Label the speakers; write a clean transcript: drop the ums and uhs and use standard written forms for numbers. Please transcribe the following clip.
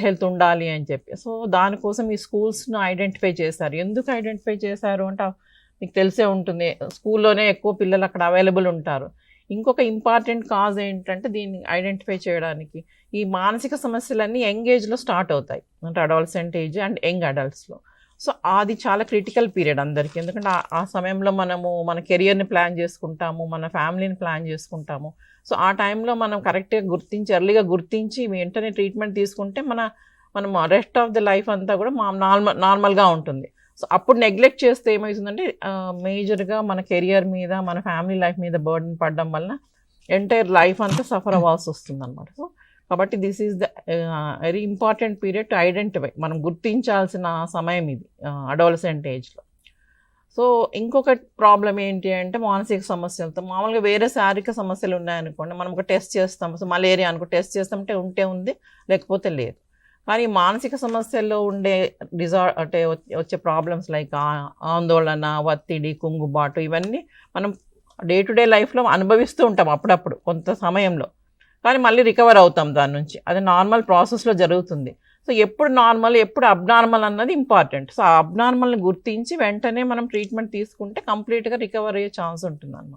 Speaker 1: Health ఉండాలి అని చెప్పి. సో దానికోసం ఈ స్కూల్స్ను ఐడెంటిఫై చేశారు. ఎందుకు ఐడెంటిఫై చేశారు అంటే మీకు తెలిసే ఉంటుంది, స్కూల్లోనే ఎక్కువ పిల్లలు అక్కడ అవైలబుల్ ఉంటారు. ఇంకొక ఇంపార్టెంట్ కాజ్ ఏంటంటే దీన్ని ఐడెంటిఫై చేయడానికి, ఈ మానసిక సమస్యలన్నీ యంగ్ ఏజ్లో స్టార్ట్ అవుతాయి, అంటే అడాలసెంట్ ఏజ్ అండ్ యంగ్ అడల్ట్స్లో. సో అది చాలా క్రిటికల్ పీరియడ్ అందరికీ, ఎందుకంటే ఆ సమయంలో మనము మన కెరియర్ని ప్లాన్ చేసుకుంటాము, మన ఫ్యామిలీని ప్లాన్ చేసుకుంటాము. సో ఆ టైంలో మనం కరెక్ట్గా గుర్తించి, ఎర్లీగా గుర్తించి వెంటనే ట్రీట్మెంట్ తీసుకుంటే మనం రెస్ట్ ఆఫ్ ద లైఫ్ అంతా కూడా నార్మల్గా ఉంటుంది. సో అప్పుడు నెగ్లెక్ట్ చేస్తే ఏమవుతుందంటే మేజర్గా మన కెరియర్ మీద, మన ఫ్యామిలీ లైఫ్ మీద బర్డెన్ పడడం వల్ల ఎంటైర్ లైఫ్ అంతా సఫర్ అవ్వాల్సి వస్తుంది అనమాట. సో కాబట్టి this is the very important period to identify, మనం గుర్తించాల్సిన సమయం ఇది అడాలసెంట్ ఏజ్లో. సో ఇంకొక ప్రాబ్లం ఏంటి అంటే మానసిక సమస్యలతో, మామూలుగా వేరే శారీరక సమస్యలు ఉన్నాయనుకోండి, మనం ఒక టెస్ట్ చేస్తాం, సో మలేరియా అనుకో టెస్ట్ చేస్తామంటే ఉంటే ఉంది, లేకపోతే లేదు. కానీ మానసిక సమస్యల్లో ఉండే అంటే వచ్చే ప్రాబ్లమ్స్ లైక్ ఆందోళన, ఒత్తిడి, కుంగుబాటు, ఇవన్నీ మనం డే టు డే లైఫ్లో అనుభవిస్తూ ఉంటాం అప్పుడప్పుడు కొంత సమయంలో, కానీ మళ్ళీ రికవర్ అవుతాం దాని నుంచి. అది నార్మల్ ప్రాసెస్లో జరుగుతుంది. సో ఎప్పుడు నార్మల్, ఎప్పుడు అబ్నార్మల్ అన్నది ఇంపార్టెంట్. సో ఆ అబ్నార్మల్ని గుర్తించి వెంటనే మనం ట్రీట్మెంట్ తీసుకుంటే కంప్లీట్గా రికవర్ అయ్యే ఛాన్స్ ఉంటుంది అన్నమాట.